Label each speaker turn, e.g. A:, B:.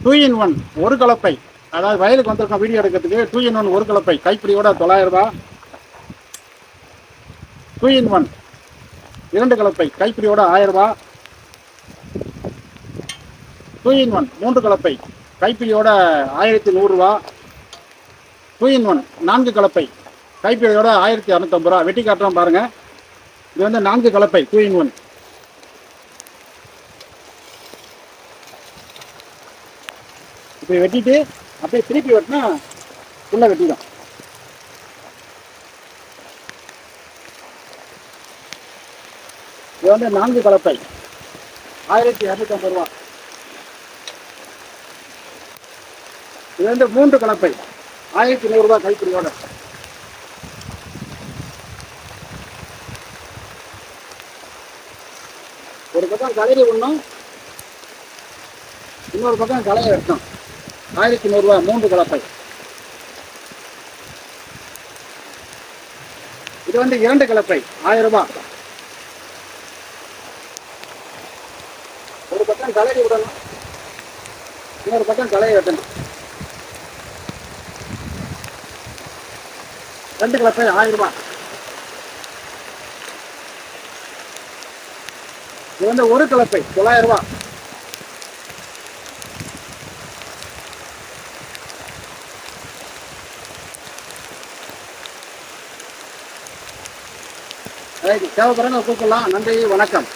A: 2 in 1 ஒரு கலப்பை. அதாவது வயலுக்கு வந்திருக்கோம் வீடியோ எடுக்கிறதுக்கு. 2 in 1 ஒரு கலப்பை கைப்பிடியோட 900 ரூபாய். 2 in 1 இரண்டு கலப்பை கைப்பிடியோட 1000 ரூபாய். 2 in 1 மூன்று கலப்பை கைப்பிடியோட 1100 ரூபாய். 2 in 1 நான்கு கலப்பை கைப்பிடியோட 1650 ரூபாய். வெட்டி காட்டுறோம் பாருங்க. இது வந்து நான்கு கலப்பை 2 in 1. இப்போ வெட்டிட்டு அப்படியே திருப்பி வெட்டினா உள்ள வெட்டிடும். இது வந்து நான்கு கலப்பை 1250 ரூபா. இது வந்து மூன்று கலப்பை 1100 ரூபாய் கைப்பிடியோட. ஒரு பக்கம் கலையை விடணும், இன்னொரு பக்கம் கலையை வெட்டணும். 1100 ரூபாய் மூன்று கலப்பை. இது வந்து இரண்டு கலப்பை 1000 ரூபாய். ஒரு பக்கம் கலையை விடணும், இன்னொரு பக்கம் கலையை வெட்டணும். ரெண்டு கலப்பை 1000 ரூபாய். இது வந்து ஒரு கலப்பை 900 ரூபாய். தேவைப்படுறவங்க கூப்பிடலாம். நன்றி, வணக்கம்.